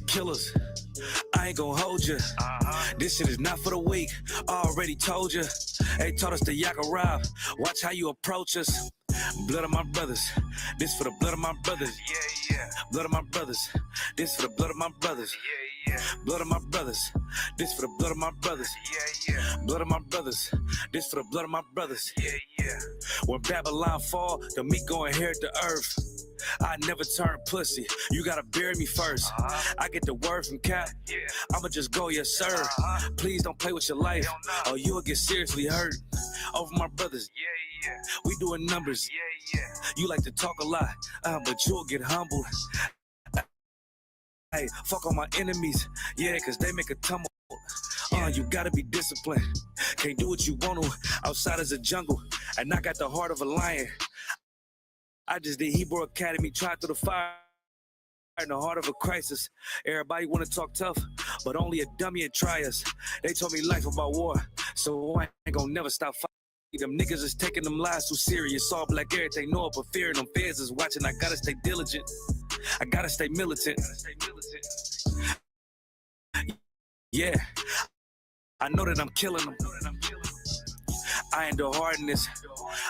killers. I ain't gonna hold you. This shit is not for the weak. Already told you. They taught us to yak a rob. Watch how you approach us. Blood of my brothers. This for the blood of my brothers. Yeah, yeah. Blood of my brothers. This for the blood of my brothers. Yeah, yeah. Blood of my brothers. This for the blood of my brothers. Yeah, yeah. Blood of my brothers. This for the blood of my brothers. Yeah, yeah. When Babylon fall, the meek gon' inherit the earth. I never turn pussy. You gotta bury me first. I get the word from Cap. Yeah. I'ma just go, yes sir. Please don't play with your life, or you'll get seriously hurt. Over my brothers. Yeah, yeah. We doing numbers. Yeah, yeah. You like to talk a lot, but you'll get humbled. Hey, fuck all my enemies. Yeah, cause they make a tumble. You gotta be disciplined. Can't do what you want to. Outside is a jungle, and I got the heart of a lion. I just did Hebrew Academy, tried through the fire in the heart of a crisis. Everybody wanna talk tough, but only a dummy and try us. They told me life about war, so I ain't gonna never stop fighting. Them niggas is taking them lies too serious. All black everything, know it, but fear them feds is watching. I gotta stay diligent. I gotta stay militant. Yeah, I know that I'm killing them. I endure hardness.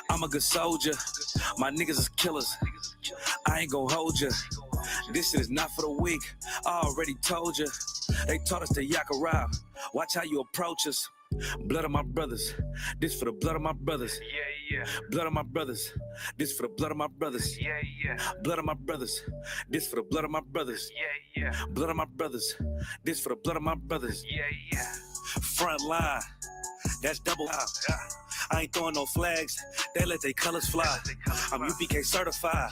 I'm a good soldier. My niggas is killers. I ain't gon' hold ya. This shit is not for the weak. I already told ya. They taught us to yak around. Watch how you approach us. Blood of my brothers. This for the blood of my brothers. Yeah, yeah. Blood of my brothers. This for the blood of my brothers. Yeah, yeah. Blood of my brothers. This for the blood of my brothers. Yeah, yeah. Blood of my brothers. This for the blood of my brothers. Yeah, yeah. Front line. That's double out. I ain't throwing no flags. They let their colors fly. I'm U.P.K certified.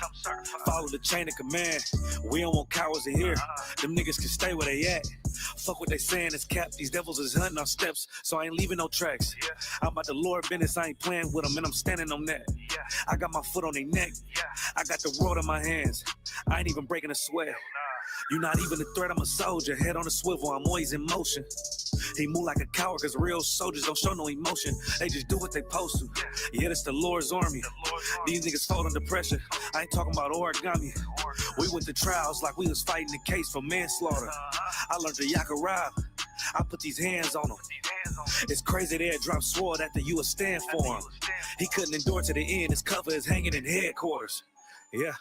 Follow the chain of command. We don't want cowards in here. Them niggas can stay where they at. Fuck what they saying, it's cap. These devils is hunting our steps, so I ain't leaving no tracks. I'm about the Lord business, I ain't playing with them, and I'm standing on that. I got my foot on their neck. I got the world in my hands. I ain't even breaking a sweat. You're not even a threat, I'm a soldier. Head on a swivel, I'm always in motion. He move like a coward, cause real soldiers don't show no emotion. They just do what they supposed to. Yeah, it's the Lord's army. These niggas fold under pressure. I ain't talking about origami. We went to trials like we was fighting the case for manslaughter. I learned to yak a rob. I put these hands on him. It's crazy they had dropped sword after you would stand for him. He couldn't endure to the end. His cover is hanging in headquarters. Yeah.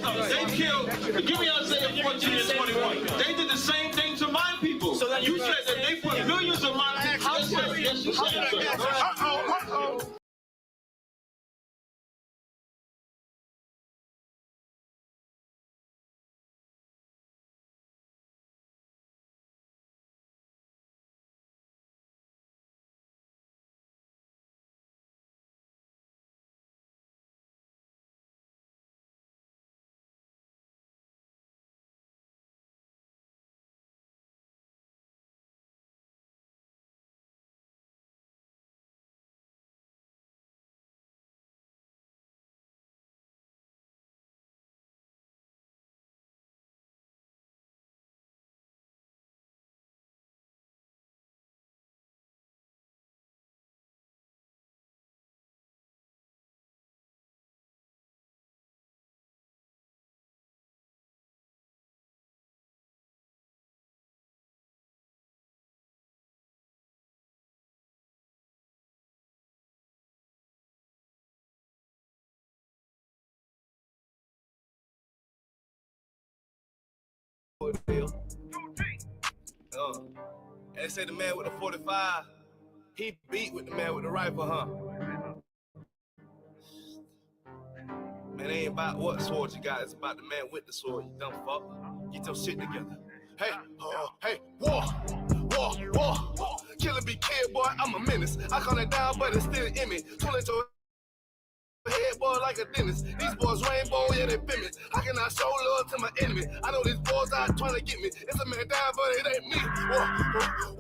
They killed, give me Isaiah 14 and 21. They did the same thing to my people. So you said that they put millions of my houses. Yes, you said so. They say the man with the 45, he beat with the man with the rifle, huh? Man, it ain't about what sword you got, it's about the man with the sword, you dumb fuck. Get your shit together. Hey, hey, war. Killer be killed, boy, I'm a menace. I call it down, but it's still in me. Toilet your head, boy, like a dentist. These boys rainbow, yeah, they feel me. How can I show love to my enemy? I know these boys out trying to get me. It's a man down, but it ain't me.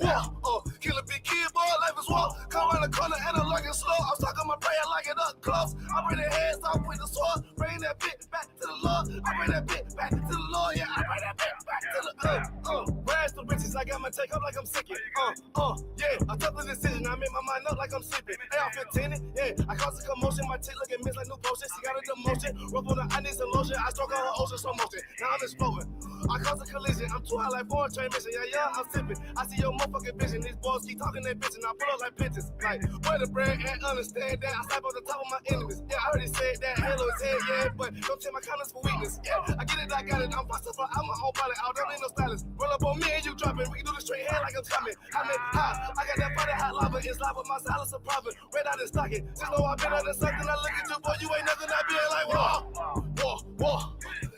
War. Killer be killed, boy, life is war. Come around the corner and I'm looking slow. I'm stuck on my prayer like it up close. I bring the heads off with the sword. Bring that bitch back to the Lord. I bring that bitch back to the Lord. Yeah, I bring that bitch back to the Rags to riches, I got my take up like I'm sick. Yeah, I took the decision. I made my mind up like I'm sleeping. AR-15, yeah, I caused a commotion. My teeth looking mixed like new potion. She got a demotion. Rough on her, I need some lotion. I stroke on her ocean, slow motion. Now I'm exploding. I caused a collision. I'm too high like foreign transmission. Yeah, I'm sipping. I see your motherfucking vision. These boys keep talking that bitch and I pull up like bitches. Like, where the bread and understand that. I slap on the top of my enemies. Yeah, I already said that. Halo is head, yeah, but don't take my kindness for weakness. Yeah, I get it, I got it. I'm flexible. I'm my own pilot. I don't need no stylist. Roll up on me and you dropping. We can do the straight hand like I'm coming. I mean, high. I got that fire hot lava. It's lava. My silence a profit. Red out and stocking. Just know I've been under something. I look at you, boy. You ain't nothing. I be like, whoa.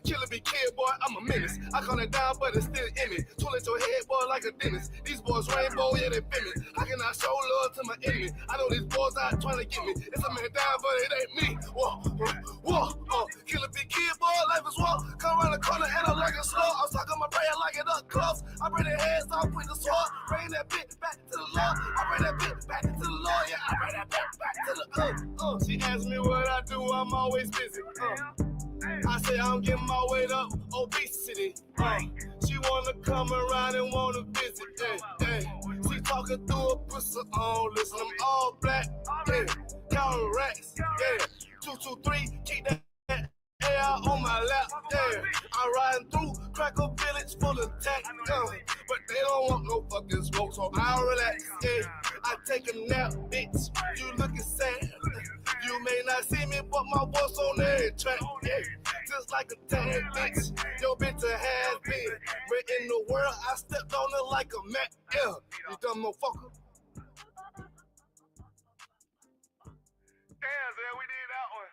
Killer be kid, boy, I'm a menace. I call it down, but it's still in me. Tool at your head, boy, like a dentist. These boys rainbow, yeah, they feel me. How can I show love to my enemy? I know these boys out trying to get me. It's a man down, but it ain't me. Whoa. Killer be kid, boy, life is war. Come around the corner and I'm like a slow. I'm stuck on my prayer like it up close. I bring the heads off with the sword. Bring that bitch back to the Lord. I bring that bitch back to the Lord. Yeah, I bring that bitch back to the She asked me what I do, I'm always busy. I say I'm getting my weight up, obesity. She wanna come around and wanna visit. She talking through a pussy on. Listen, I'm all black. Counting racks. 223, keep that air on my lap. I'm riding through Cracker Village full of tech. But they don't want no fucking smoke, so I'll relax. I take a nap, bitch. You looking sad. You may not see me, but my voice on every track. Just like a tag, bitch. Your bitch a has been. But in the world, I stepped on it like a Mac. Yeah, you dumb motherfucker. Damn, man, we did that one.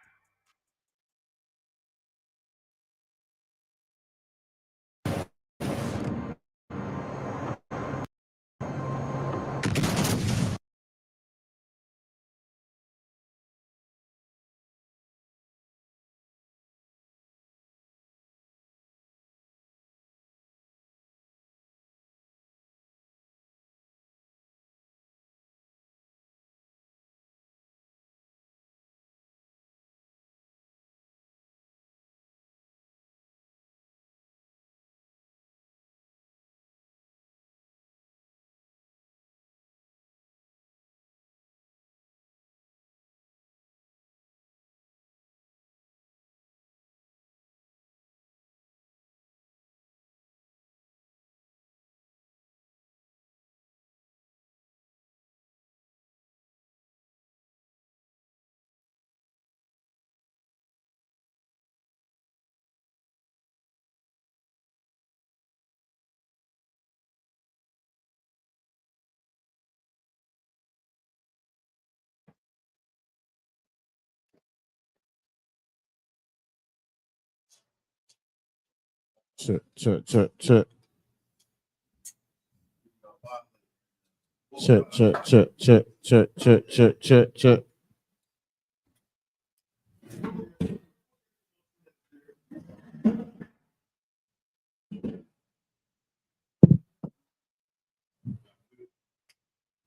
Check.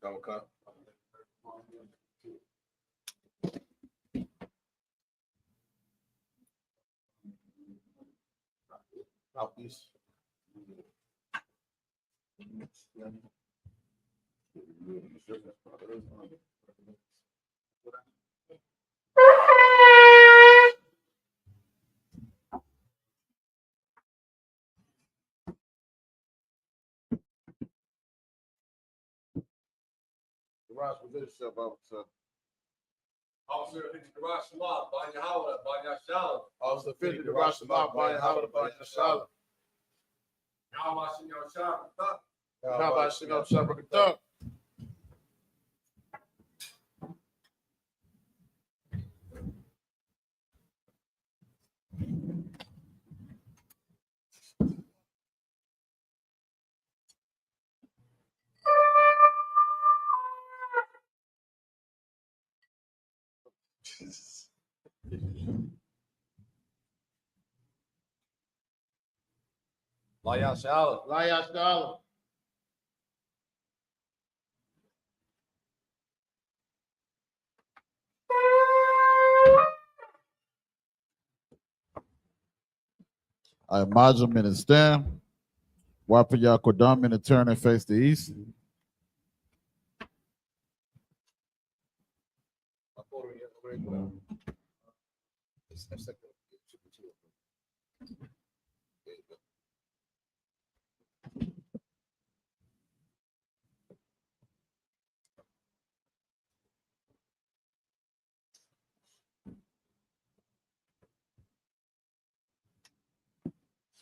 Okay. Southeast. Garage position yourself, officer. Officer, finish the Rosh Hashanah, by YAHANNA, by SHALAM. Officer, finish the Rosh Hashanah, by YAHANNA, by SHALAM. How about Shino Shabbat? YAHANNA. Layas dollar. I imagine and stand. Wapa Yakodam and turn and face the east.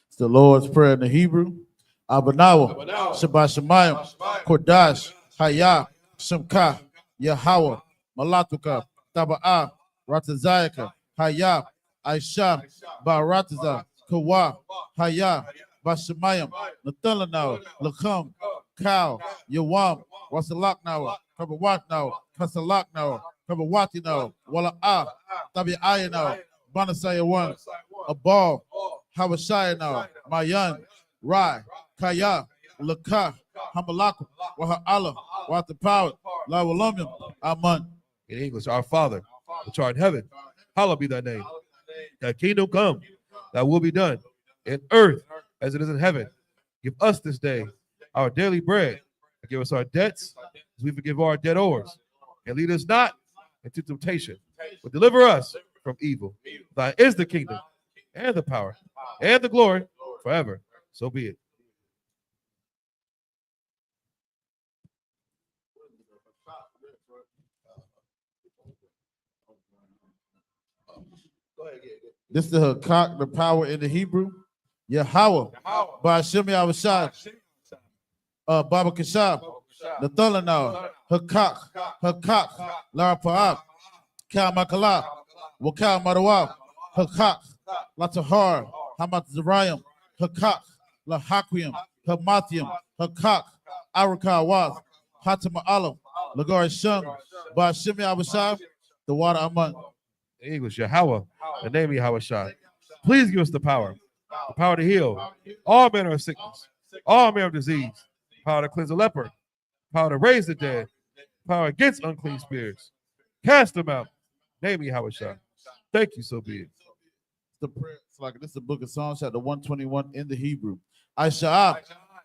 It's the Lord's Prayer in the Hebrew. Abanawa, Shabbat Shemayim, Kodash, Hayah, Shemka, Yahweh, Malatuka, Taba'ah, Ratazayaka, Hayah, Aisha, Barataza, Kawa, Hayah, Bashemayim, Nathalanawa, Lakam, Cow, Yawam, Wasalaknawa, Kabawatnawa, Kasalaknawa, Kabawatinawa, Wala'ah, Tabi'ayanawa, Banasayawan, Abal, Habashayanawa, Mayan, Rai, Kaya, Laka, Hamalaka, Waha'ala, Watapower, Lawalumim, Aman. In English, our Father, which art in heaven, hallowed be thy name. Thy kingdom come, thy will be done, in earth as it is in heaven. Give us this day our daily bread, and give us our debts, as we forgive our debtors. And lead us not into temptation, but deliver us from evil. Thine is the kingdom, and the power, and the glory, forever. So be it. This is the Hakak, the power in the Hebrew. Yahweh, Ba'ashem Yahushua, Baba Kashab, Nathalanah, Hakak, Lara Pa'ab, Kal Makala, Wakal Marawab, Hakak, Latahar, Hamat Zerayim, Hakak, Lahakwim, Hamathium, Hakak, Araka Waz, Hatama Alam, Lagar Shung, Ba'ashem Yahushua, the water among. In English, Yahweh, the name of Yahweh. Please give us the power to heal all manner of sickness, all manner of disease, power to cleanse a leper, power to raise the dead, power against unclean spirits. Cast them out. Name me Yahweh. Thank you, so be it. The prayer, it's like this is the book of Psalms, chapter 121 in the Hebrew. I-Sha'ah,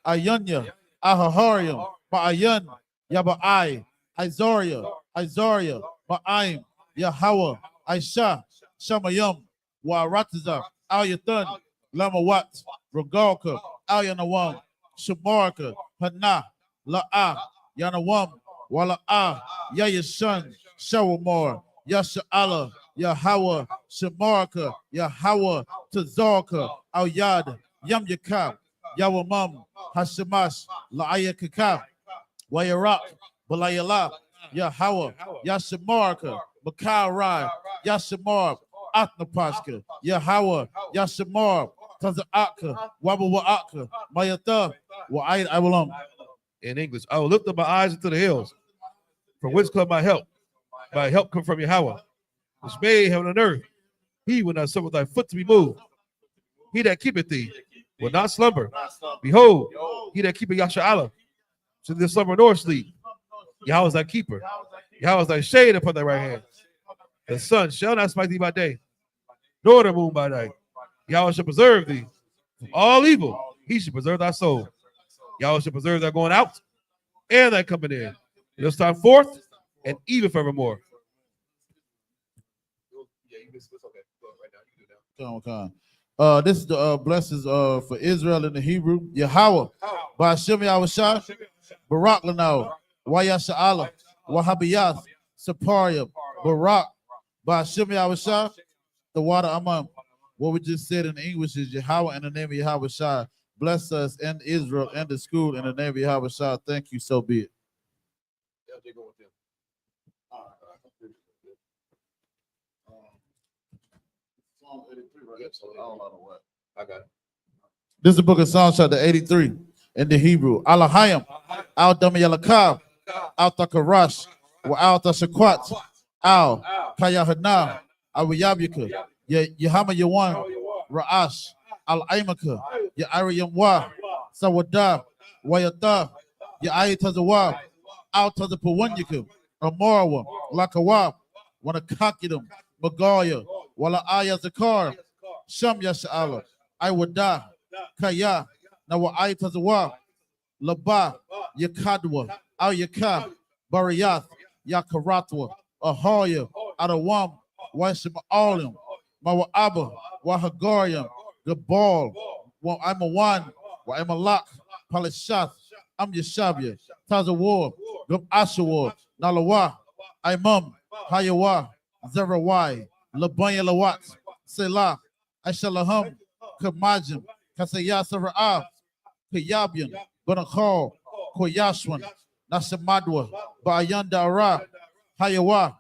Ayunya, Ahaharium, Ba'ayan, Yaba'ai, Izaria, Ba'aim, Yahweh, Aisha, Shamayam, Warataza, Al-Yathan, Lamawat, Regalka, Al-Yanawam, Shamarka, Hana, La'ah, Yanawam, Wala'ah, Yayashan, Shawamar, Yasha'ala, Yahweh, Shamarka, Yahweh, Tazarka, Al-Yad, Yam Yakab, Yawamam, Hashamash, La'ayakakab, Wayarak, Balayala, Yahweh, Yashamarka, Bakal Rai, Yashamar, Atnapashka, Yahweh, Yashamar, Taza'aka, Wabawa'aka, Mayatha, Wa'aid Awalam. In English, I will lift up my eyes into the hills, from which come my help. My help come from Yahweh, which made heaven and earth. He will not suffer thy foot to be moved. He that keepeth thee will not slumber. Behold, he that keepeth Yasha'Allah shall neither slumber nor sleep. Yahweh is thy keeper. Yahweh is thy shade upon thy right hand. The sun shall not smite thee by day, nor the moon by night. Yahweh shall preserve thee from all evil. He shall preserve thy soul. Yahweh shall preserve thy going out and thy coming in. This time forth and even forevermore. This is the blessings for Israel in the Hebrew. Yahweh, Ba'ashem Yahushua, Barak Lanao, Wayasha'Allah, Wahabiyath, Saparia, Barak, Ba'ashem Yahushua, the water among. What we just said in English is Yahweh in the name of Yahushua. Bless us and Israel and the school in the name of Yahushua. Thank you, so be it. I got it. This is the book of Psalms, chapter 83 in the Hebrew. Alahayim, Al Damayalakav, Al Takarash, Al Tashakwat, Al Kayahana, Al Yabika, Yahama Yawan, Ra'ash, Al Aimaka, Ya'ariyam Wa, Sawada, Wayata, Ya'ayatazawa, Al Tazapawanyaka, Amarawa, Lakawa, Wanakakidum, Magaya, Wala Aya Zakar, Sham Yasha'ala, I would die. Kaya, Nawa Aitazawa, Laba, Yakadwa, Al Yaka, Bariyath, Yakaratwa, Ahoya, Adawam, Washima Alim, Mawa Abba, Wahagariam, Gabal, I'm a one, I'm a lock, Palishath, I'm Yashabia, Tazawar, Gub Ashawar, Nalawa, Imam, Hayawa, Zerawai, Labanya Lawat, Selah, Ashalaham, Kamajim, Kasaya Sara'ah, Kayabian, Banakal, Koyashwan, Nasamadwa, Bayanda Ara, Hayawa,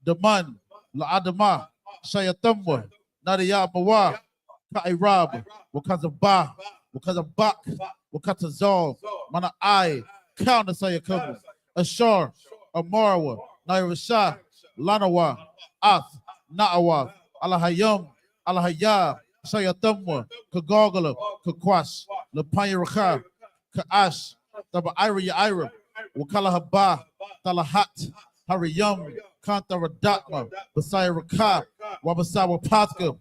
Daman, La Adama, Shayatamwa, Nadia Mawa, Kairab, Wakazaba, Wakazabak, Wakatazal, Mana I, Counter Sayakamu, Ashar, Amarwa, Nairasha, Lanawa, Ath, Naawa, Alahayam, Alahaya, Shayatamwa, Kagogala, Kakwash, Lapanya Kaash, Taba Ira, Wakalahaba, Talahat, Hariyam, Kantara Datma, Basaya Raka, Wabasawa Patka,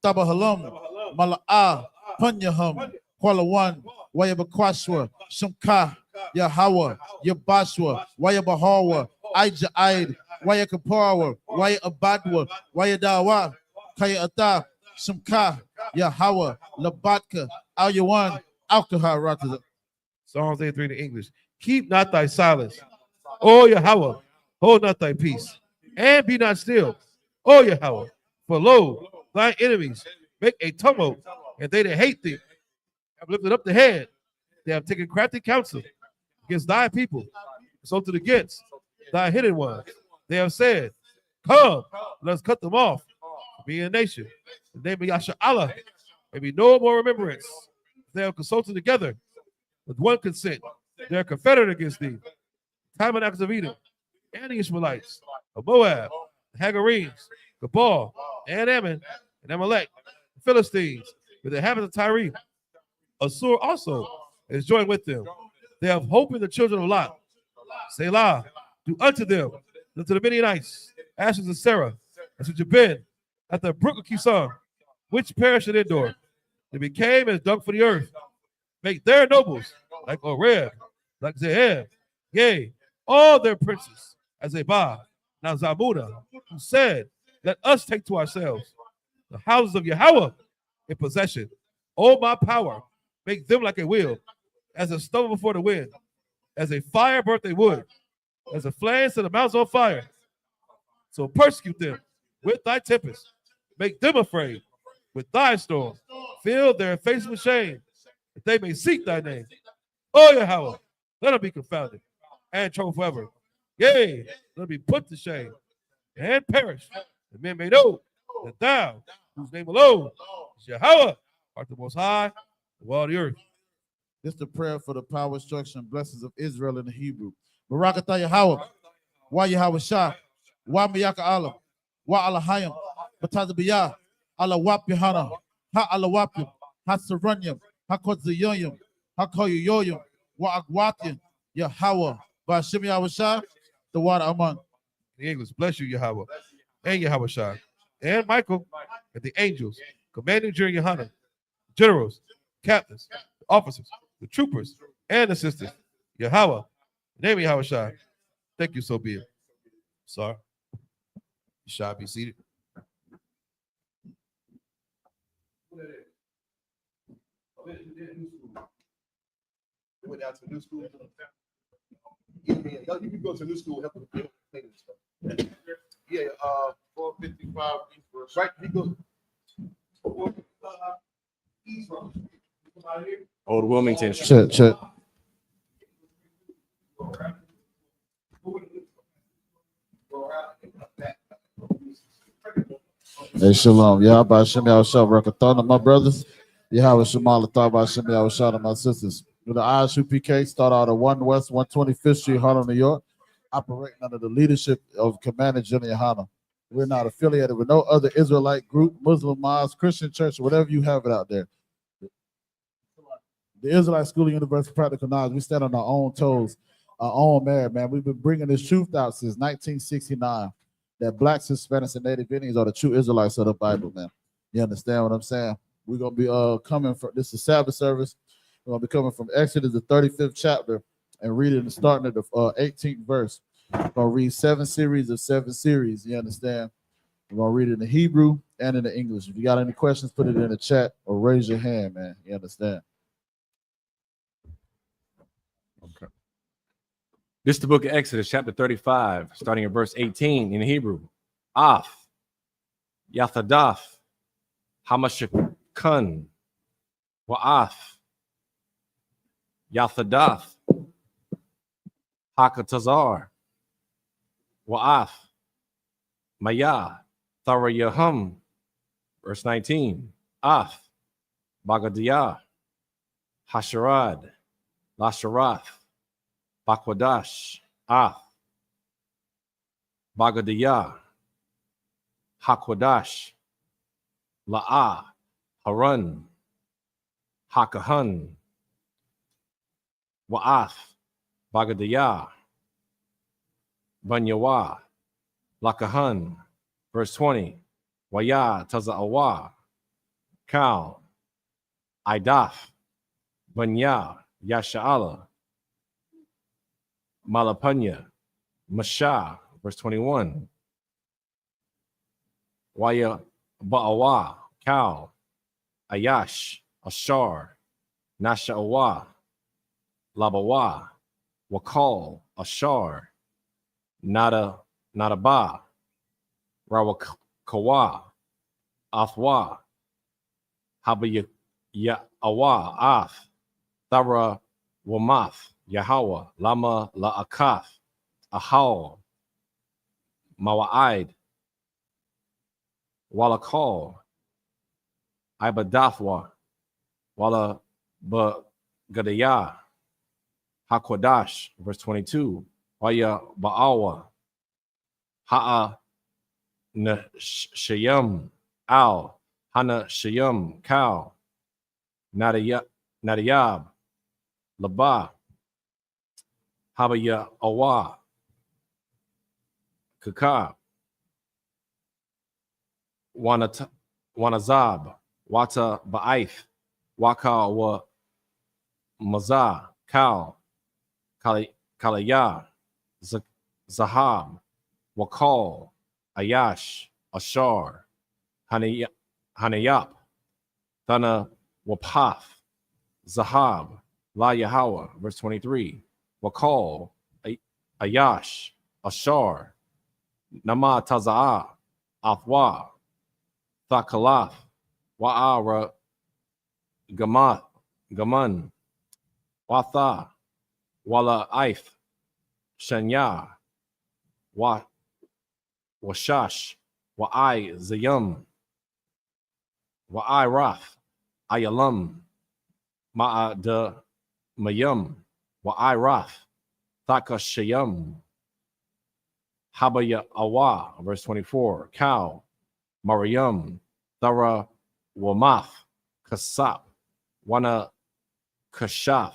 Tabahalam, Mala'a, Punyaham, Kuala Wayabakwashwa, Shumka, Yahawa, Yabashwa, Wayabahawa, Aija Aid, Wayakapawa, Wayabadwa, Wayadawa, Kayata, Shumka, Yahawa, Labatka, Al-Yawan, Alkahar Ratazak. Psalms 83 in English. Keep not thy silence, O Yahweh, hold not thy peace, and be not still, O Yahweh, for lo, thy enemies make a tumult, and they that hate thee have lifted up the head. They have taken crafty counsel against thy people, so to the against thy hidden ones. They have said, come, let us cut them off, be a nation. The name of Yasha Allah may be no more remembrance. They have consulted together with one consent. They are confederate against thee. Tabernacles of Edom, and the Ishmaelites, of Moab, the Hagarenes, Gabal, and Ammon, and Amalek, the Philistines, with the inhabitants of Tyre. Assur also is joined with them. They have hope in the children of Lot. Selah, do unto them, unto the Midianites, ashes of Sarah, as to Jabin, at the brook of Kison, which perished at Endor. They became as dung for the earth. Make their nobles like Oreb, like Zeheb, yea, all their princes as they bow. Now Zamuda, who said, let us take to ourselves the houses of Yahweh in possession. O my power, make them like a wheel, as a stone before the wind, as a fire burnt they wood, as a flame set the mountains on fire. So persecute them with thy tempest, make them afraid with thy storm, fill their faces with shame, that they may seek thy name. O Yahweh, let them be confounded and troubled forever. Yea, let them be put to shame and perish, that men may know that thou, whose name alone is Yahweh, art the most high of all the earth. This is the prayer for the power, instruction, and blessings of Israel in the Hebrew. Barakatah Yahweh, Wa Yahweh Shah, Wa Miyaka Allah, Wa Alahayim, Batazabiyah, Allah Wap Yohana, Ha Allah Wapim, Ha Saranyam, Ha Kodzayoyim, Ha Koyoyoyim, Wa Agwatim, Yahweh, Bashim Yahweh Shah, the water among. The English, bless you, Yahweh, and Yahweh Shah, and Michael, and the angels, commanding during YAHANNA, generals, captains, officers, the troopers, and assistants. Yahweh, name of Yahweh Shah. Thank you, so be it. Sorry. You shall be seated. Went out to the new school. Yeah, you can go to new school, help with the cleaning stuff. Yeah, 455 East. Right, he goes. Old Wilmington. Check. Hey, shalom. Yahweh Shem Yahushua Rakatana, my brothers. Yahweh Shemala Thaba Shem Yahushua, my sisters. With the I.S.U.P.K, start out at 1 West 125th Street, Harlem, New York, operating under the leadership of Commander General YAHANNA. We're not affiliated with no other Israelite group, Muslim mosque, Christian church, whatever you have it out there. The Israelite School of Universal Practical Knowledge, we stand on our own toes, our own merit, man. We've been bringing this truth out since 1969, that blacks, Hispanics, and Native Indians are the true Israelites of the Bible, man. You understand what I'm saying? We're gonna be coming from this is Sabbath service. We're gonna be coming from Exodus, the 35th chapter, and reading starting at the 18th verse. We're gonna read 7 series of 7 series. You understand? We're gonna read it in the Hebrew and in the English. If you got any questions, put it in the chat or raise your hand, man. You understand? Okay. This is the book of Exodus, chapter 35, starting at verse 18 in Hebrew. Af, Yathadaf, Hamashakun, Wa'af, Yathadaf, Hakatazar, Wa'af, Maya, Tharayahum, verse 19. Af, Bagadiyah, Hasharad, Lasharath, Bakwadash, Af, Bagadiyah, Hakwadash, La'ah, Harun, Hakahun, Wa'af, Bagadiyah, Banyawa, Lakahun, verse 20, Waya, Taza'awa, Kal, Idaf, Banya, Yasha'ala, Malapanya, Masha, verse 21, Waya, Ba'awa, Kal, Ayash, Ashar, Nasha'awa, Labawa, Wakal, Ashar, Nadaba, Rawakawa, Athwa, Habaya Awa, Af, Thara Wamath, Yahweh, Lama La'akaf, Ahal, Mawa'id, Walakal, Ibadathwa, Wala Bagadaya, Hakwadash, verse 22, Waya Ba'awa, Ha'a Nashayam, Al, Hana Shayam, Kal, Nadayab, Laba, Habaya Awa, Kaka, Wanazab, Wata Ba'if, Waka wa Mazah, Kal, Kalaya, Zahab, Wakal, Ayash, Ashar, Hanayap, Thana Wapath, Zahab, La Yahweh, verse 23, Wakal, Ayash, Ashar, Nama Taza'ah, Athwa, Thakalaf, Wa'ara, Gaman, Watha, Wala Aif, Shanya, Washash, Wa'ai Zayum, Wa'ai Raf, Ayalam, Ma'ada Mayum, Wa'ai Raf, Thakashayum, Habaya Awa, verse 24, Cow, Mariam, Thara Wamath, Kasap, Wana Kashaf,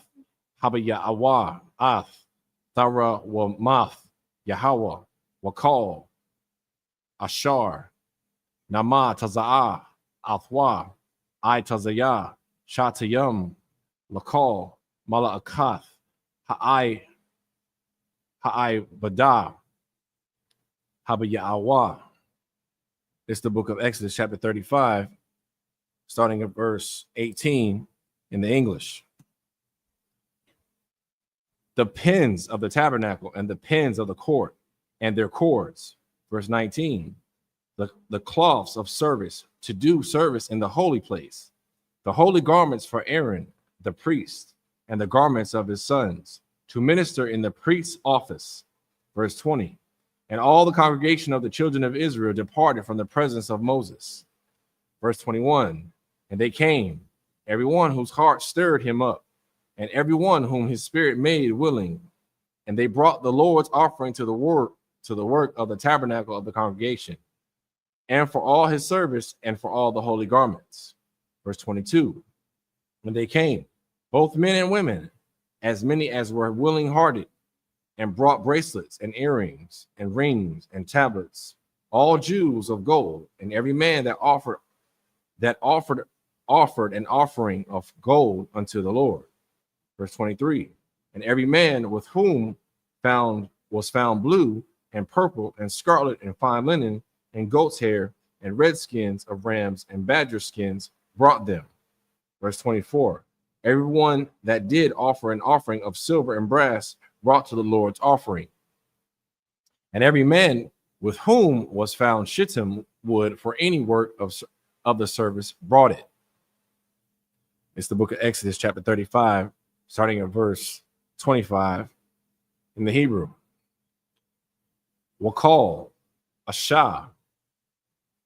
Habaya Awa, Ath, Thara Wamath, Yahweh, Wakal, Ashar, Nama Taza'ah, Athwa, I Tazayah, Shatayum, Lakal, Mala Akath, Ha'ai Badah, Habaya Awa. It's the book of Exodus, chapter 35, starting at verse 18 in the English. The pins of the tabernacle and the pins of the court and their cords. Verse 19, the cloths of service to do service in the holy place, the holy garments for Aaron, the priest, and the garments of his sons to minister in the priest's office. Verse 20, and all the congregation of the children of Israel departed from the presence of Moses. Verse 21, and they came, everyone whose heart stirred him up, and everyone whom his spirit made willing, and they brought the Lord's offering to the work of the tabernacle of the congregation, and for all his service, and for all the holy garments. Verse 22, when they came, both men and women, as many as were willing-hearted, and brought bracelets and earrings and rings and tablets, all jewels of gold, and every man that offered offered an offering of gold unto the Lord. Verse 23. And every man with whom was found blue and purple and scarlet and fine linen and goat's hair and red skins of rams and badger skins brought them. Verse 24. Everyone that did offer an offering of silver and brass brought to the Lord's offering. And every man with whom was found shittim wood for any work of the service brought it. It's the book of Exodus, chapter 35, starting at verse 25 in the Hebrew. Wakal, Asha,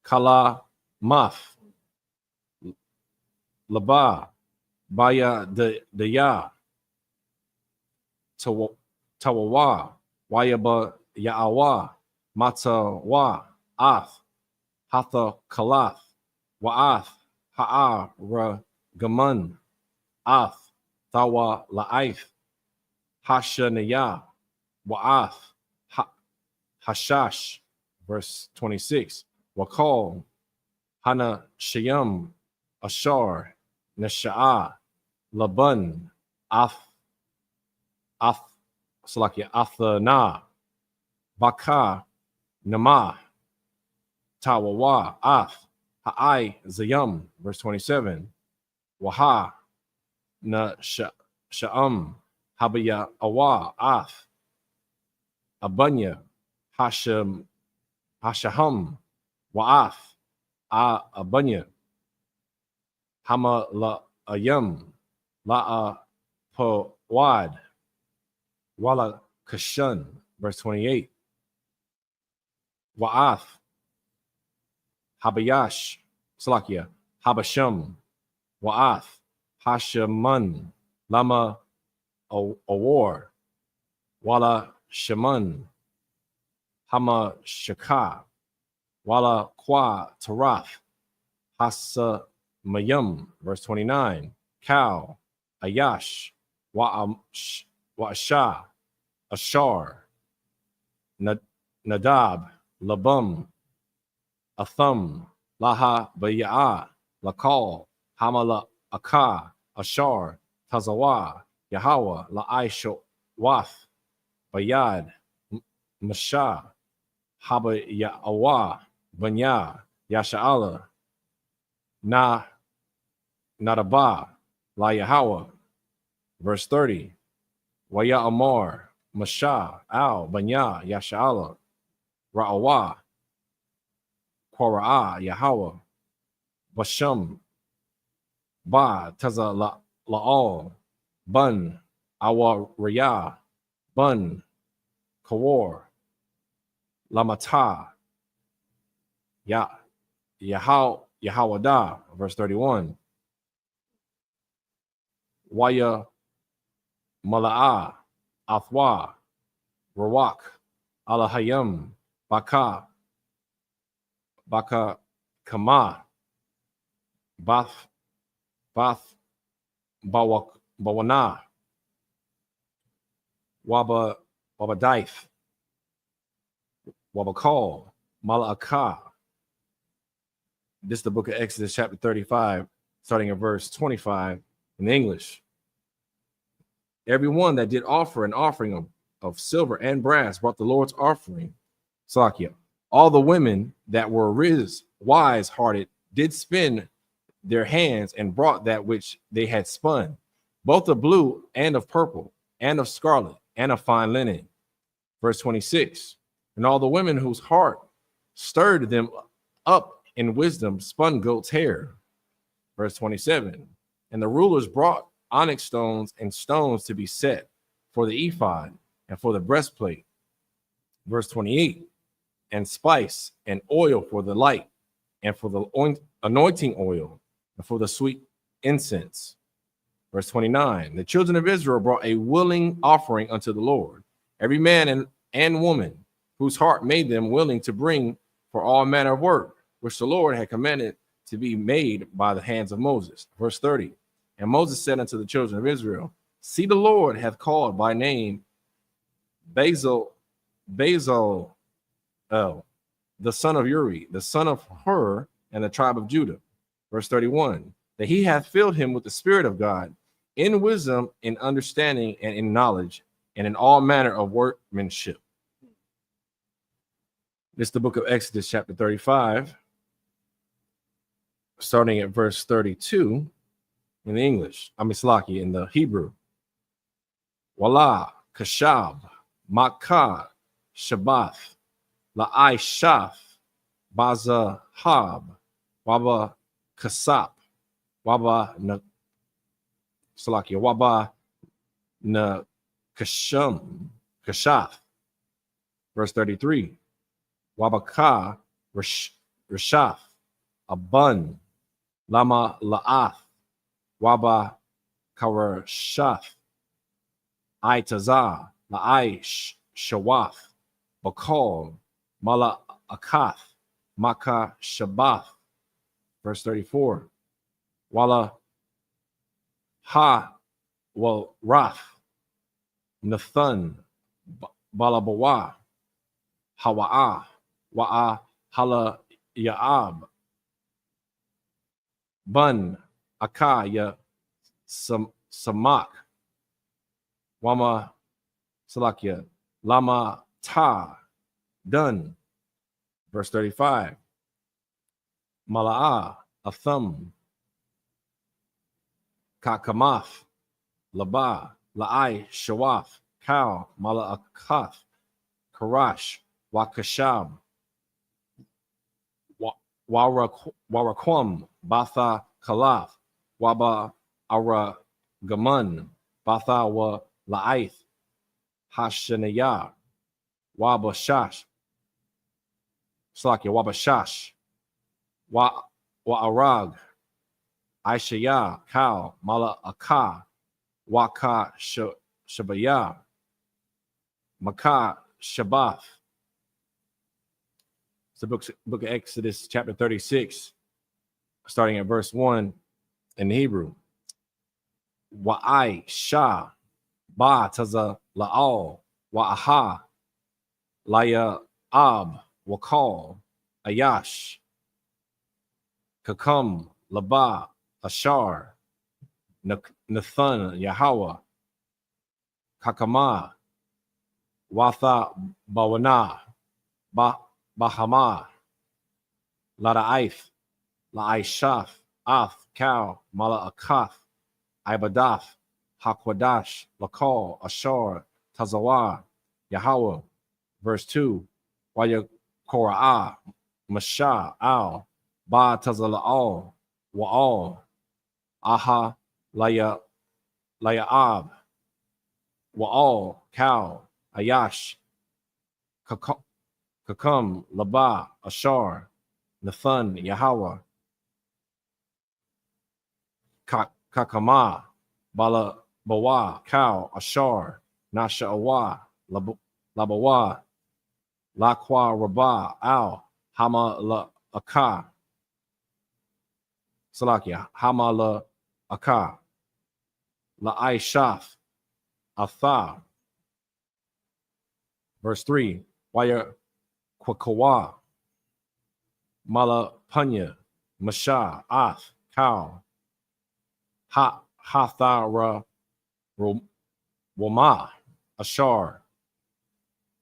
Kala, Math, Laba, Baya de Ya, Tawawa, Wayaba Ya'awa, Matawa, Ath, Hatha Kalath, Wa'ath, Ha'ara Gamun, Ath, Thawa La'aith, Hashanaya, Wa'ath, Hashash, verse 26. Wakal, Hana Shayam, Ashar, Nasha'a, Laban, Athana, Baka, Nama, Tawawa, Ath, Ha'ai, Zayam, verse 27. Waha, Na Sha'am, Habaya Awa, Ath, Abanya, Hashaham, Wa'ath, Abanya, Hama La Ayam, La'a Pawad, Wala Kashan, verse 28. Wa'ath, Habayash, Salakia, Habasham, Wa'ath, Hashaman, Lama Awar, Wala Shaman, Hama Shaka, Wala Kwa Tarath, Hasa Mayam, verse 29. Cow, Ayash, Wa'asha, Ashar, Nadab, Labum, Atham, Laha Baya'a, Lakal, Hamala Aka, Ashar, Tazawa, Yahweh, La'aisho, Wath, Bayad, Masha, Haba Ya'awa, Banya, Yasha'ala, Nadaba, La Yahweh, verse 30. Waya Amar, Masha, Al, Banya, Yasha'ala, Ra'awa, Quara'a, Yahweh, Basham, Ba, Taza La'al, Bun, Awa Riyah, Bun, Kawar, Lamata, Yahawada, verse 31. Waya Mala'a, Athwa, Rawak, Alahayam, Baka Kama, Bath, Bawana, Wabadaith, Wabakal, Mala'aka. This is the book of Exodus, chapter 35, starting at verse 25 in English. Everyone that did offer an offering of silver and brass brought the Lord's offering. Salakia. All the women that were wise-hearted did spin their hands and brought that which they had spun, both of blue and of purple and of scarlet and of fine linen. Verse 26. And all the women whose heart stirred them up in wisdom spun goat's hair. Verse 27. And the rulers brought onyx stones and stones to be set for the ephod and for the breastplate. Verse 28. And spice and oil for the light and for the anointing oil and for the sweet incense. Verse 29. The children of Israel brought a willing offering unto the Lord, every man and woman whose heart made them willing to bring for all manner of work, which the Lord had commanded to be made by the hands of Moses. Verse 30. And Moses said unto the children of Israel, see, the Lord hath called by name Bezalel, the son of Uri, the son of Hur, and the tribe of Judah. Verse 31. that he hath filled him with the Spirit of God, in wisdom, in understanding, and in knowledge, and in all manner of workmanship. This is the book of Exodus, chapter 35, starting at verse 32 in the English. Amislaki in the Hebrew. Wala, Kashab, Makkah, Shabbath, La'ai-Shaf, Baza-Hab, Waba Kasap, Waba na Salakia, Waba na Kashaf. Verse 33. Wabaka Rashaf, Abun, Lama La'ath, Waba Karashaf, Aitazah, La'ai Shawaf, Bakal, Mala Akath, Maka Shabbath. Verse 34. Wala Ha Wal Raf, Nathan, Balabawa, Hawa'ah, Wa'a Hala Ya'ab, Bun Akaya Samak, Wama Salakia, Lama Ta Dun. Verse 35. Mala'ah Atham, Kakamaf, Laba, La'ai Shawaf, Kal, Mala'akath, Karash, Wakashab, Warakwam, Batha Kalaf, Waba Ara Gamun, Batha wa La'aith, Hashanayah, Waba Shash, Slakia, Waba Shash, Wa'arag, Aishaya, Kal, Mala Akah, Waka Shabaya, Makah Shabbath. It's the book of Exodus, chapter 36, starting at verse 1 in Hebrew. Wa'ai Shah, Ba Taza La'al, Wa'aha, Laya Ab, Wakal, Ayash, Kakam, Laba, Ashar, Nathan, Yahweh, Kakama, Watha, Bawana, Bahama, Lada'aith, La'aishaf, Ath, Kal, Mala Akath, Ibadath, Hakwadash, Lakal, Ashar, Tazawah, Yahweh. Verse 2. Waya Kora'ah, Masha, Al, Ba Tazala'al, Wa'al, Aha, Laya Ab, Wa'al, Kal, Ayash, Kakam, Laba, Ashar, Nathan, Yahweh, Kakama, Bala, Bawa, Kal, Ashar, Nasha Awa, Labawa, Lakwa Rabah, Al, Hama La Akah, Salakia, Hama La Akah, La Aishaf, Atha. Verse 3. Waya Kwakawa, Mala Punya, Masha, Ath, Kal, Hathara, Wama, Ashar,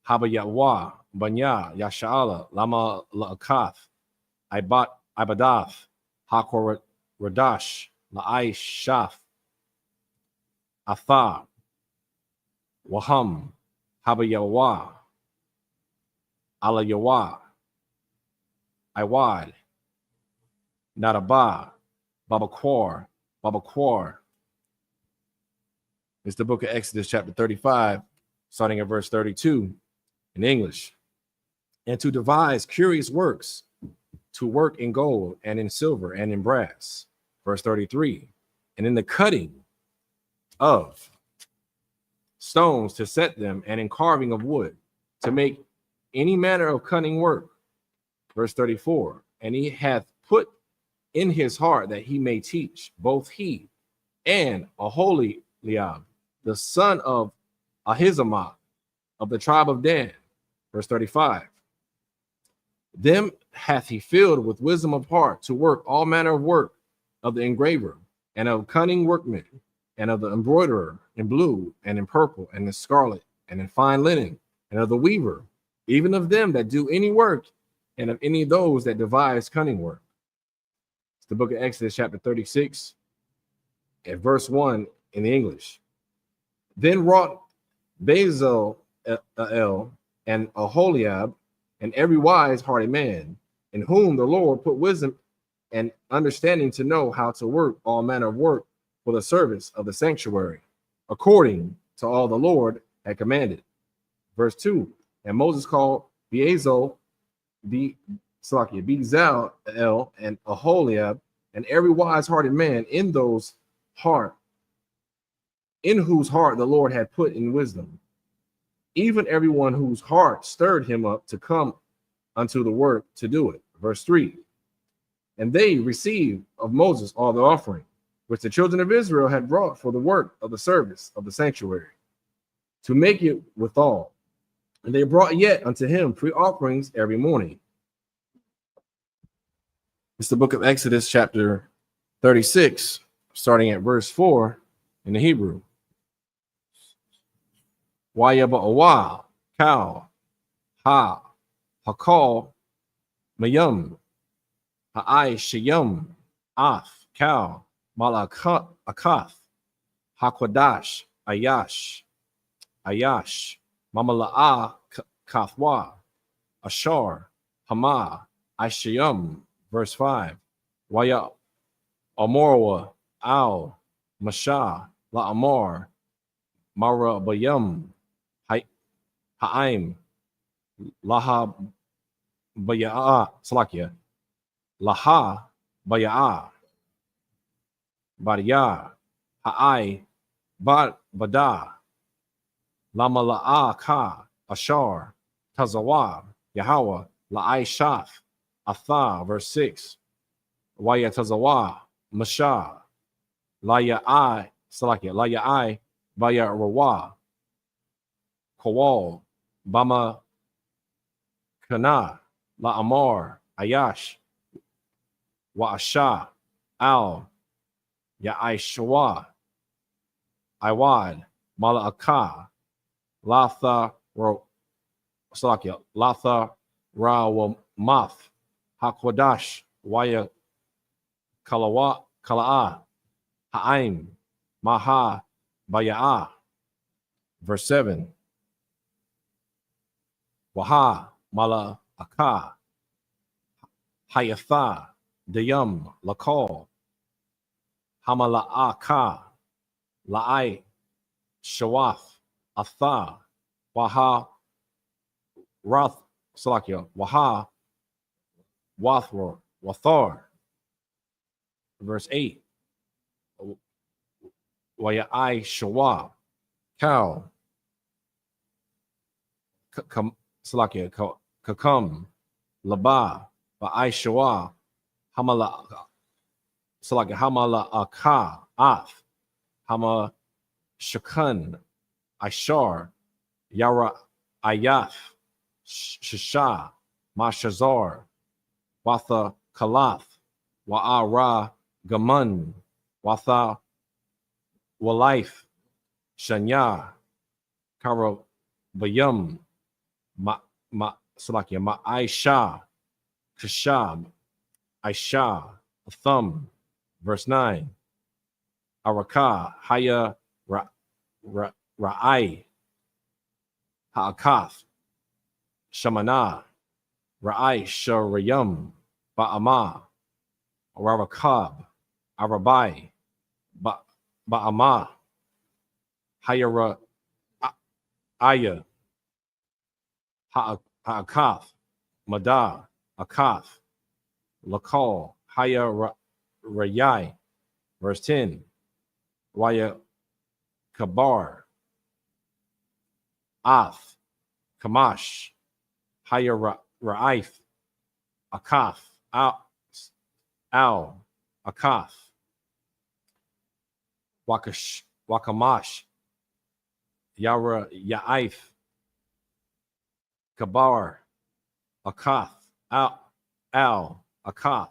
Habayatwa, Banya, Yasha'ala, Lama La'akath, Ibadath, Hakor Radash, La'ai Shaf, Atha, Waham, Habayawa, Alayawa, Iwad, Nadaba, Babaquar. It's the book of Exodus, chapter 35, starting at verse 32 in English. And to devise curious works, to work in gold and in silver and in brass. Verse 33. And in the cutting of stones to set them, and in carving of wood, to make any manner of cunning work. Verse 34. And he hath put in his heart that he may teach, both he and Aholiab, the son of Ahisamach, of the tribe of Dan. Verse 35. Them hath he filled with wisdom of heart to work all manner of work of the engraver, and of cunning workmen, and of the embroiderer in blue, and in purple, and in scarlet, and in fine linen, and of the weaver, even of them that do any work, and of any of those that devise cunning work. It's the book of Exodus, chapter 36, at verse 1 in the English. Then wrought Bezalel and Aholiab, and every wise-hearted man, in whom the Lord put wisdom and understanding to know how to work all manner of work for the service of the sanctuary, according to all the Lord had commanded. Verse 2, and Moses called Bezalel and Aholiab, and every wise-hearted man in whose heart the Lord had put in wisdom, even everyone whose heart stirred him up to come unto the work to do it. Verse 3, and they received of Moses all the offering, which the children of Israel had brought for the work of the service of the sanctuary, to make it withal. And they brought yet unto him free offerings every morning. It's the book of Exodus, chapter 36, starting at verse 4 in the Hebrew. Wayaba'awah, cow, ha, hakal, mayum, I.S.U.P.K, af, cow, malakath, hakwadash, ayash, mamala'a, kathwa, ashar, hama, I.S.U.P., verse 5. Waya amorwa, al, masha, la amor, mara bayum, ha'aim, laha baya'a, salakia, laha baya'a, barya, ha'ai, bada, lama la'a ka, ashar, tazawa, Yahweh, la'ai shaf, atha, verse 6. Waya tazawa, masha, la ya'ai, salakia, la ya'ai, baya rawa, kawal, bama kana, la amar, ayash, wa asha, al, ya'ai shawa, iwad, mala'aka, latha, salakia, latha, ra, math, hakwadash, waya kala'a, ha'aim, maha, baya'a. Verse 7. Waha, mala, aka, hayatha, dayum, lakal, hamala'aka, la'ai, shawaf, atha, waha, rath, salakia, waha, wathor, wathar. Verse 8. Waya'ai shawa, cow, salakia, kakam, laba, ba'ai shawa, hamala, salakia, hamala aka, af, hama shakan, ashar, yara ayaf, shisha, mashazar, watha kalath, wa'ara gamun, watha walife, shanya, kara bayum, salakia, ma'aisha, kashab, aisha, thumb. Verse 9. Araka, haya, ra'ai, ha'akath, shamana, ra'ai, sharayum, ba'ama, arakab, arabai, ba'ama, hayara, aya, ha'akath, mada, akath, lakal, haya, rayai. Verse 10. Waya kabar, ath, kamash, haya ra'if, akath, al, akath, wakamash, yara ya'if, kabar, akath, al, akath.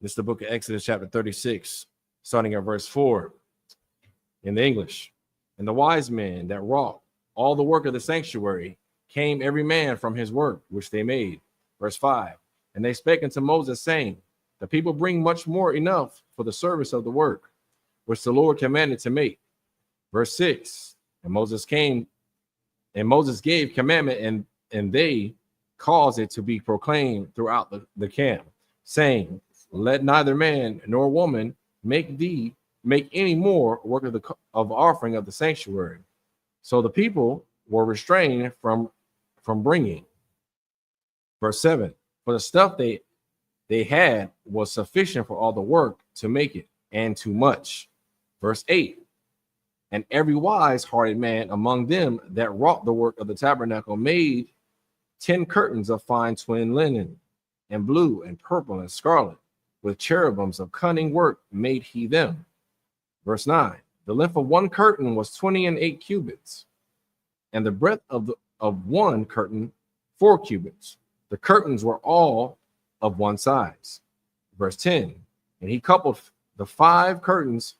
This is the book of Exodus, chapter 36, starting at verse 4 in the English. And the wise men that wrought all the work of the sanctuary came every man from his work which they made. Verse 5. And they spake unto Moses, saying, the people bring much more enough for the service of the work which the Lord commanded to make. Verse 6. And Moses came, and Moses gave commandment, and they caused it to be proclaimed throughout the camp, saying, let neither man nor woman make any more work of offering of the sanctuary. So the people were restrained from bringing. Verse 7. For the stuff they had was sufficient for all the work to make it, and too much. Verse 8. And every wise-hearted man among them that wrought the work of the tabernacle made 10 curtains of fine twin linen, and blue and purple and scarlet, with cherubims of cunning work made he them. Verse 9. The length of one curtain was 28 cubits, and the breadth of one curtain 4 cubits. The curtains were all of one size. Verse 10. And he coupled the 5 curtains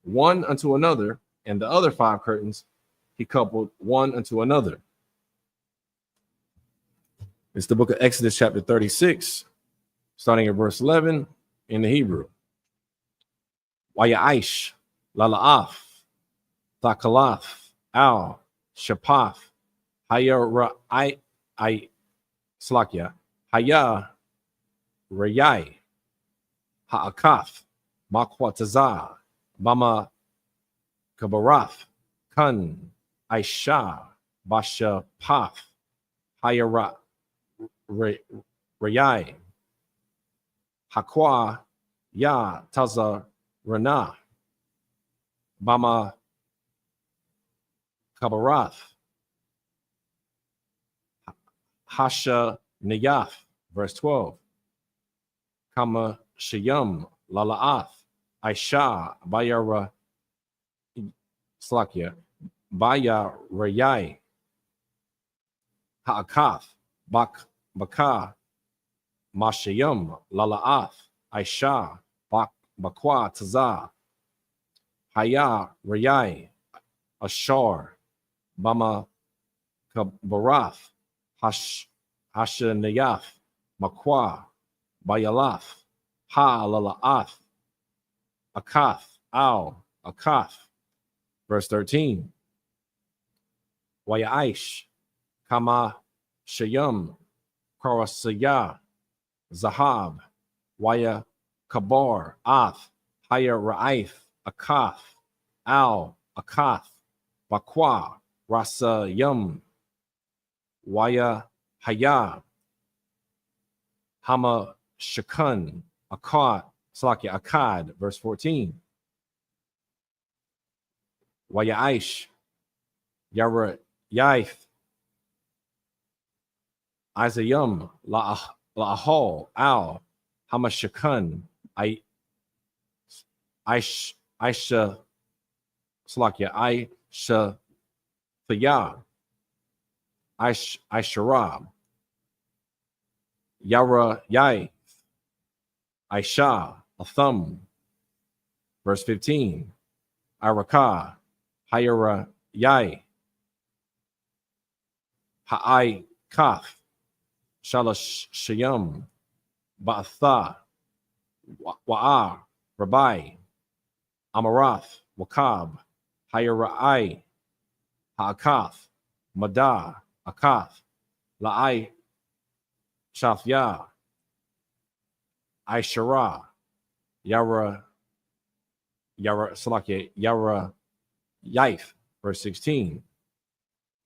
one unto another, and the other 5 curtains he coupled one unto another. It's the book of Exodus, chapter 36, starting at verse 11 in the Hebrew. Waya'ish, Lala'af, Thakalath, Al, Shapaf, Haya Slakya, Haya Rayai, Ha'akaf, Makwatazah, Mama Kabarath, Kun, Aisha, Basha Paf, Haya Rayai, Hakwa, Ya Taza Rana, Bama Kabarath, Hasha Niyaf, verse 12. Kama Shayam Lala'ath, Aisha Bayara Slakya, Baya Rayai, Ha'akath, Baka Mashayam Lala'ath, Aisha Bakwa Tazah, Haya Rayai, Ashar, Bama Kabarath, Hashanayaf, Makwa, Bayalath, Ha Lala'ath, Akath, Al, Akath. Verse 13. Wayaish, Kama Shayam, Karasaya, Zahab, Waya Kabar, Ath, Haya Ra'if, Akath, Al, Akath, Bakwa, Rasa Yum, Waya Haya, Hama Shakun, Akkad, verse 14. Wayaish, Yara Yaif, Isayum, La'ahol, Al, Hamashakun, Aisha Slakia, Aisha Thaya, Aisharab, Yara Yaif, Aisha, Athum, verse 15. Araka, Hayara Yai, Ha'ai Kaf, Shalash Shayam, Ba'atha, Wa'a, Rabbi, Amarath, Wakab, Hayara'ai, Ha'akath, Mada, Akath, La'ai, Shafya, Aishara, Yara Salaki, Yara Yaif, verse 16.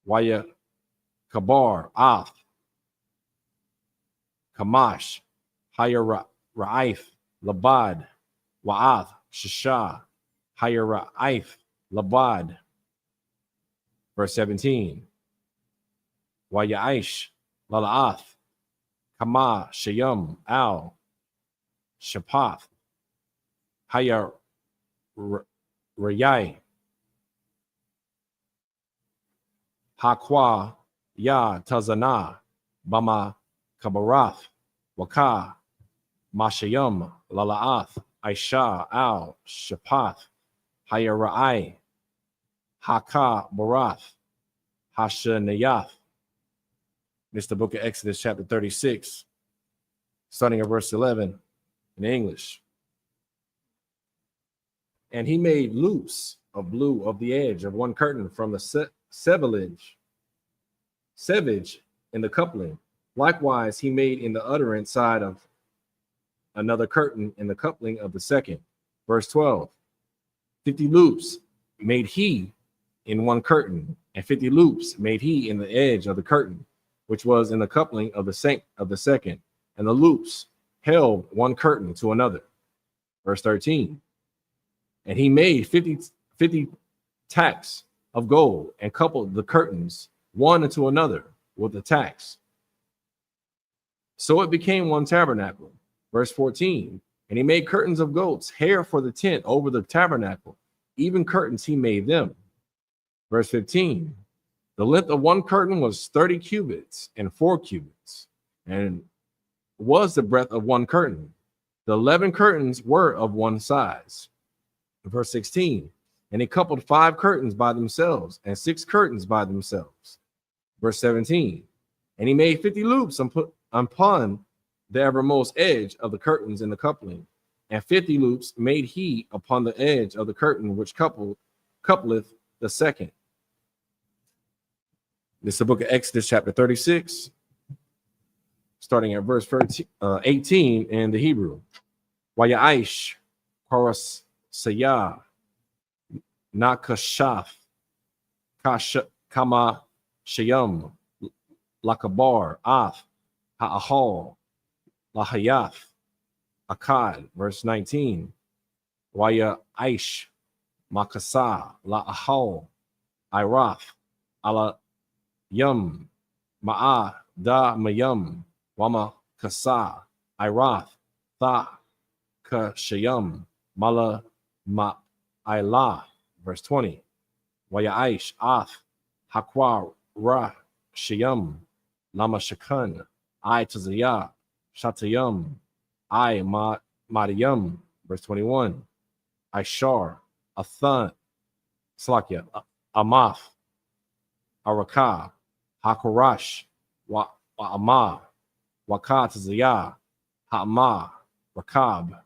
Waya Kabar, Ath, Kamash, Haya Ra'if, Labad, Wa'ath, Shisha, Haya Ra'if, Labad, verse 17. Wayaish, Lala'ath, Kama, Shayum, Al, Shapath, Haya Rayai, Hakwa, Ya Tazana, Bama Kabarath, Waka, Mashayam, Lalaath, Aisha, Al, Shapath, Hayarai, Haka, Barath, Hashanayath. This is the book of Exodus, chapter 36, starting at verse 11 in English. And he made loops of blue of the edge of one curtain from the sevage in the coupling. Likewise, he made in the utterance side of another curtain in the coupling of the second. Verse 12, 50 loops made he in one curtain, and 50 loops made he in the edge of the curtain, which was in the coupling of the second, and the loops held one curtain to another. Verse 13, and he made 50 tacks of gold and coupled the curtains one into another with the tacks. So it became one tabernacle. Verse 14, and he made curtains of goats' hair for the tent over the tabernacle, even curtains he made them. Verse 15, the length of one curtain was 30 cubits and 4 cubits, and was the breadth of one curtain. The 11 curtains were of one size. Verse 16, and he coupled 5 curtains by themselves and 6 curtains by themselves. Verse 17, and he made 50 loops upon the evermost edge of the curtains in the coupling, and 50 loops made he upon the edge of the curtain which coupleth the second. This is the book of Exodus, chapter 36, starting at verse 18 in the Hebrew. Wayaish, Koras Sayah, Nakashaf, Kama Shayam, Lakabar, Ath, Ha'ahal, Lahayath, Akkad, verse 19. Wayaish, Makasa, La'ahal, Irath, Ala Yum, Ma'a da Mayum, Wama Kasa, Irath, Tha Kashayum, Mala Ma Ilah, verse 20. Wayaish, Ath, Hakwa Ra Shayum, Lama Shakan, I Tazayah, Shatayum, I Mariam, verse 21. Ishar, Athan, Slakia, Amath, Arakah, Hakorash, Wa'amah, Wakat Ziyah, Ha'amah, Rakab,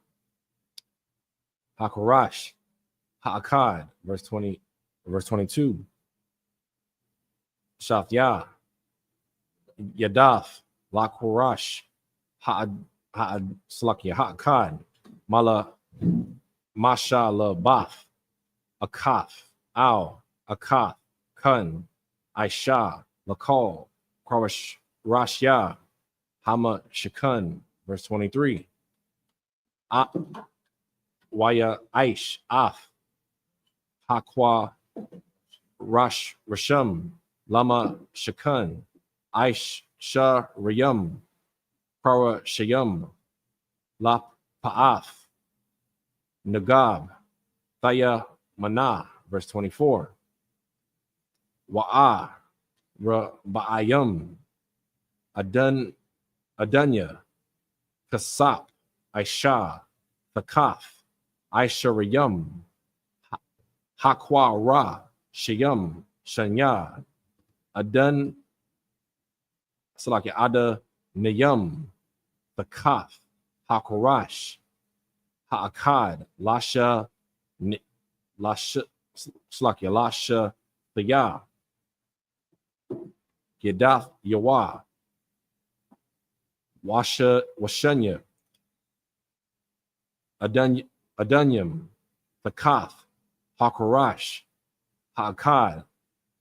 Hakorash, Ha'akad, verse 22. Shathya, Yadath, Lakorash, Slakia, Ha'akad, Mala, Masha Bath, Akath, Al, Akath, Kun, Aisha, Lakal, Karash, Rashya, Hama Shakun, verse 23. Waya Aish, Af, Hakwa, Rash, Rasham, Lama Shakun, Aish, Shah, Rayum, Kara Shayum, La Pa'ath, Nagab, Thaya Mana, verse 24. Wa'a, Ba'ayum, Adunya, Kasap, Aisha, Thakath, Aisharayum, Hakwa Ra, Shayum, Shanya, Ada Nayum, Thakath, Hakorash, Ha'akad, Lasha, Thaya, Yedath Yawa, Washanya, Adunyam, Thakath, Hakorash, Ha'akad,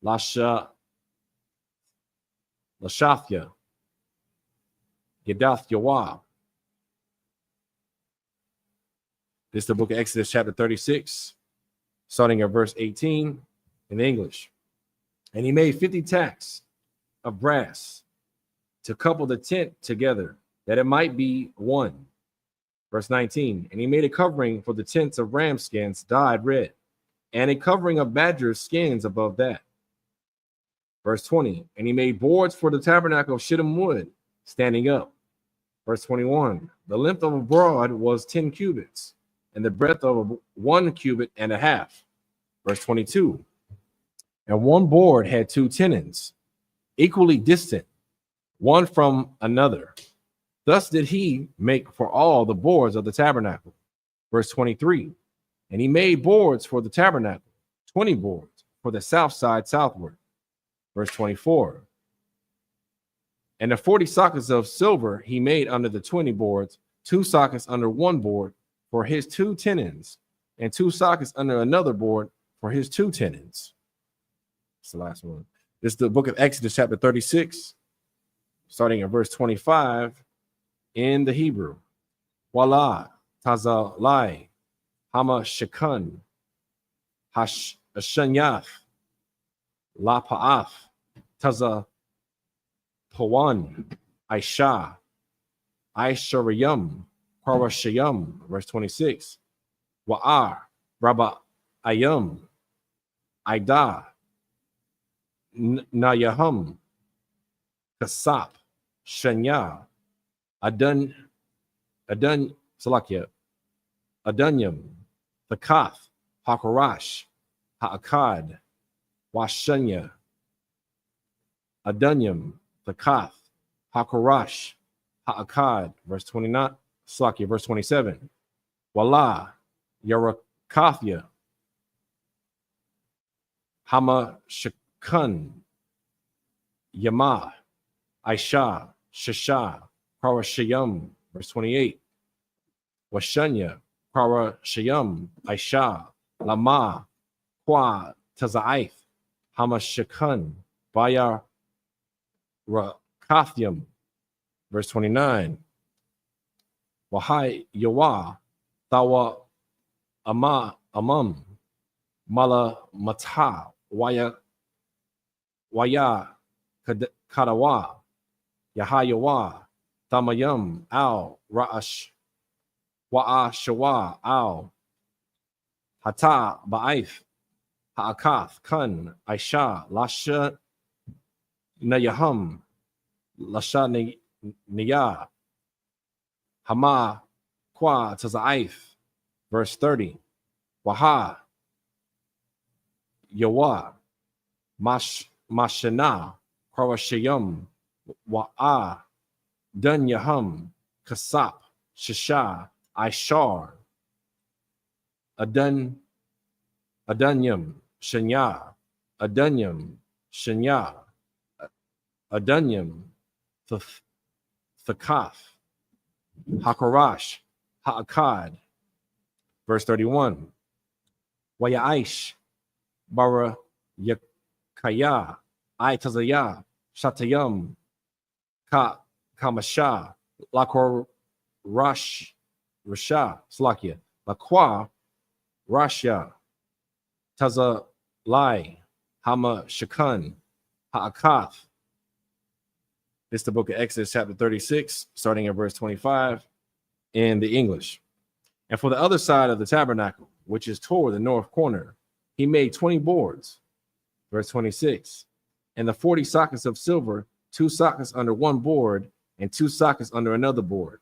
Lashathya, Yedath Yawa. This is the book of Exodus, chapter 36, starting at verse 18 in English. And he made 50 tacks of brass to couple the tent together, that it might be one. Verse 19, and he made a covering for the tents of ram skins dyed red, and a covering of badger skins above that. Verse 20, and he made boards for the tabernacle of shittim wood standing up. Verse 21. The length of a broad was 10 cubits, and the breadth of 1 cubit and a half. Verse 22. And one board had 2 tenons, equally distant, one from another. Thus did he make for all the boards of the tabernacle. Verse 23. And he made boards for the tabernacle, 20 boards for the south side southward. Verse 24. And the 40 sockets of silver he made under the 20 boards, 2 sockets under one board for his 2 tenons, and 2 sockets under another board for his 2 tenons. That's the last one. This is the book of Exodus, chapter 36, starting at verse 25 in the Hebrew. Wala, Tazalai, Hama Shekun, Hashanyath, La Pa'af, Taza Pawan, Aisha, Aisharayum, Parashayum, verse 26. Wa'ar, Rabba Ayum, Aida, Nayahum, Kasap, Shanya, Salakia, Adunyam, Thakath, Hakarash, Ha'akad, Washanya, Adunyam, Thakath, Hakarash, Ha'akad, verse 29, Salakia, verse 27. Wala, Yarakathya, Hama Shekun, Yama, Aisha, Shasha, Parashayum, verse 28. Washanya, Parashayum, Aisha, Lama, Kwa, Tazaith, Hama Shekun, Bayar, Rakathyum, verse 29. Wahai Yawa, Thawa, Amam, Mala Mata, Waya Kadawa, Yahayawa, Tamayam, Al, Ra'ash, Wa'ashawa, Al, Hata, Ba'if, Ha'akath, Kun, Aisha, Lasha, Nayahum, Lasha Niyah, Hama, Kwa, Tazaif, verse 30. Waha, Yawa, Mashana, Karashayum, Wa'a, Dunyahum, Kasap, Shisha, Aishar, Adunyam, Shanya, Adunyam, Shanya, Adunyam, Thakath, Hakarash, Ha'akad, verse 31. Wayaish, Bara Yakaya, Tazaya, Shatayam, Kamasha, Lakor Rash, Rasha, Slakia, Lakwa, Rasha, Taza Lai, Hama Shakun, Ha'akath. It's the book of Exodus, chapter 36, starting at verse 25 in the English. And for the other side of the tabernacle, which is toward the north corner, he made 20 boards. Verse 26. And the 40 sockets of silver, 2 sockets under one board, and 2 sockets under another board.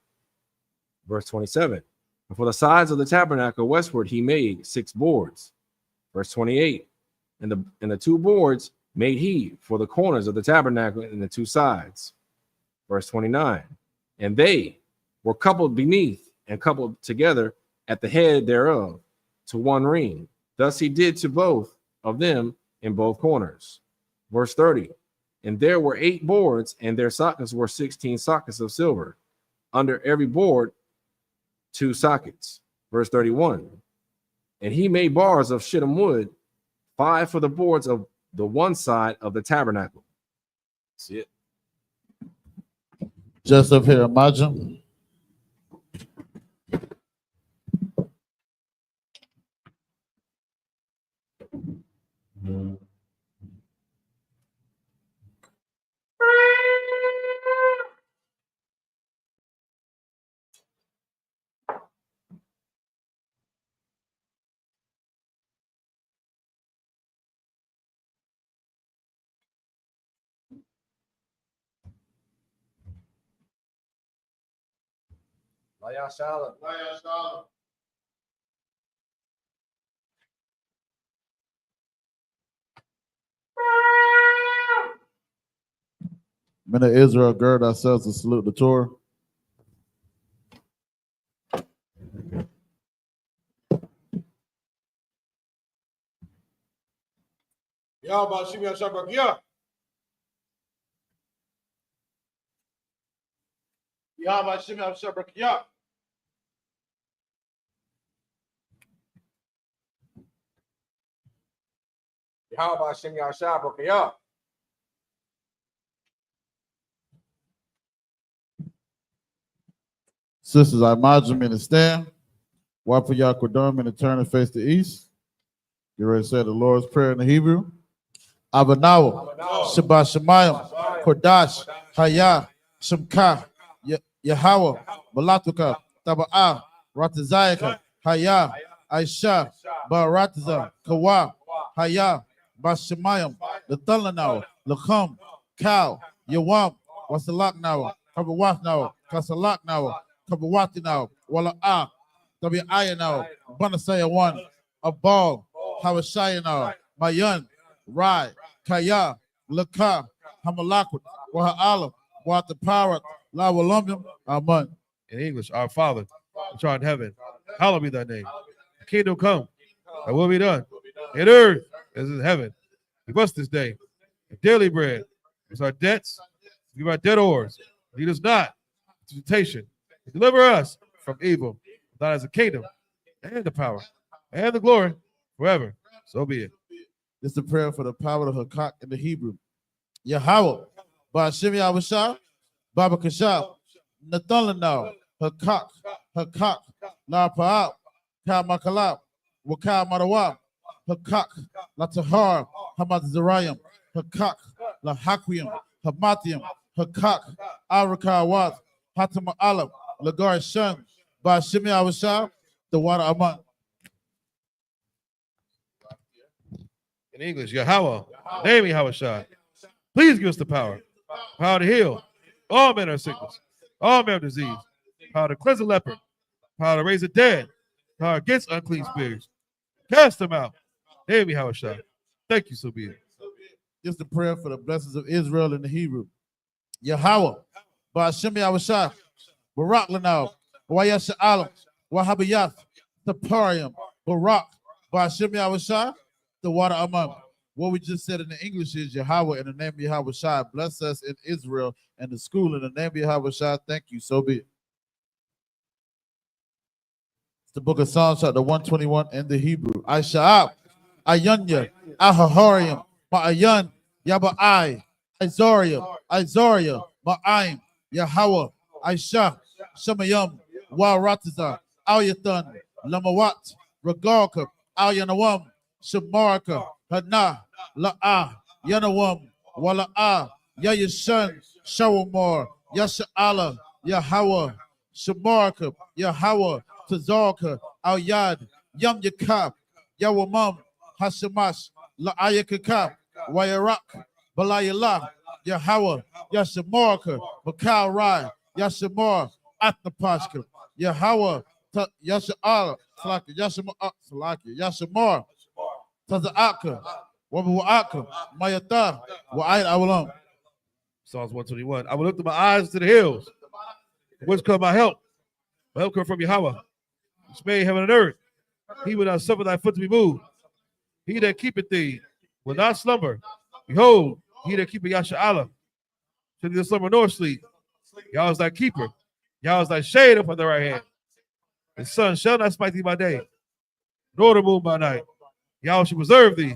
Verse 27. And for the sides of the tabernacle westward, he made 6 boards. Verse 28. And the 2 boards made he for the corners of the tabernacle and the 2 sides. Verse 29. And they were coupled beneath and coupled together at the head thereof to one ring. Thus he did to both of them in both corners. Verse 30. And there were 8 boards, and their sockets were 16 sockets of silver. Under every board, 2 sockets. Verse 31. And he made bars of shittim wood, 5 for the boards of the one side of the tabernacle. See it? Just up here, imagine. YAHANNA. Men of Israel, gird ourselves to salute the Torah. Yahweh Shem Yahshua. Yahweh Shem Yahshua. Yahweh Shem Yahshua. Sisters, I imagine men to stand. Wipe for Yaquadam and turn and face the east. You ready to say the Lord's Prayer in the Hebrew? Abanawa, Shabbat Shemayim, Kodash, Haya, Shemka, Yahweh, Balatuka, Taba'ah, Ratazayaka, Haya, Aisha, Baratiza, Kawa, Haya, Bashemayim, the Thulanau, Lakum, Cow, Yawam, Wasalak now, Kabawat now, Kasalak now, Kabawati now, Wala W.I. now, Banasaya 1, Abal, Hawashaya now, Mayan, Rai, Kaya, Laka, Hamalakwat, Waha'ala, Wataparat, Lawalumbium, Aman. In English, our Father, which art in heaven, hallowed be thy name. The kingdom come, thy will be done, in earth as in heaven. Give us this day our daily bread. As our debts, give our debtors. Lead us not into temptation, but deliver us from evil. Thine is the kingdom, and the power, and the glory, forever. So be it. This is the prayer for the power of Hakak in the Hebrew. Yahweh, Ba'ashem Yahweh, Baba Kashab, Nathalanau, Hakak, La Pa'ab, Ka Makalab, Waka Marawa, Hakak, La Tahar, Hamad Zarayam, Hakak, La Hakwiyam, Hamatium, Hakak, Arakawat, Hatama Alam, Lagar Shan, Ba'ashem Yahweh, the water Aman. In English, Yahweh, name Yahweh Shai. Please give us the power to heal all manner of sickness, all manner of disease, power to cleanse the leper, power to raise the dead, power against unclean spirits. Cast them out. Name Yahweh Shai. Thank you, so be it. This is the prayer for the blessings of Israel in the Hebrew. Yahweh, Ba'ashem Yahweh, Barak Lanau, YAHANNA, Wahabiyath, Taparium, Barak, Ba'ashem Yahweh, the water Aman. What we just said in the English is Yahweh in the name of Yahweh Shai. Bless us in Israel and the school in the name of Yahweh Shai. Thank you. So be it. It's the book of Psalms, chapter 121 in the Hebrew. I.S.U.P.K, Ayunya, Ahaharium, Ma'ayan, Yaba'ai, Izoria, Ma'aim, Yahweh, Aisha, Shemayam, Waratiza, Alyathan, Lamawat, Ragalka, Alyanawam, Shamarka, Hana, La'a, Yanawam, Wala'a, Yayashan, Shawamar, Yasha'ala, Yahweh, Shamarka, Yahweh, Tazarka, Al-Yad, Yam Yakab, Yawamam, Hashamash, La'ayakakab, Wayarak, Balayala, Yahweh, Yashamarka, Makal Rai, Yashamar, Atnapashka, Yahweh, Yasha'ala, Yashamar, Taza'aka, Wabawa'aka, Mayata, Wa'ayat Awalam. Psalms 121. I will lift up my eyes to the hills. Whence come my help? My help come from Yahweh, which made heaven and earth. He will not suffer thy foot to be moved. He that keepeth thee will not slumber. Behold, he that keepeth Yasha'Allah shall neither slumber nor sleep. Yahweh is thy keeper. Yahweh is thy shade upon the right hand. The sun shall not smite thee by day, nor the moon by night. Yahweh shall preserve thee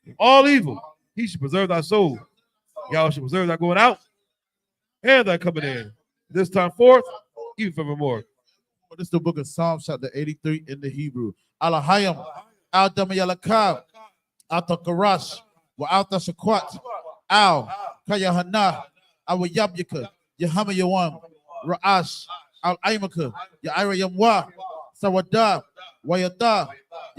from all evil. He shall preserve thy soul. Yahweh shall preserve thy going out and thy coming in. This time forth, even forevermore. This is the book of Psalms, chapter 83 in the Hebrew. Alahayam, Al-Damayalakab, Al-Takarash, Wa-Al-Tashakwat, Al-Kayahana, Al-Yabyaka, Yahama Yawam, Ra'ash, Al-Aimaka, Ya'ira Yamwa, Sawada, Wayata,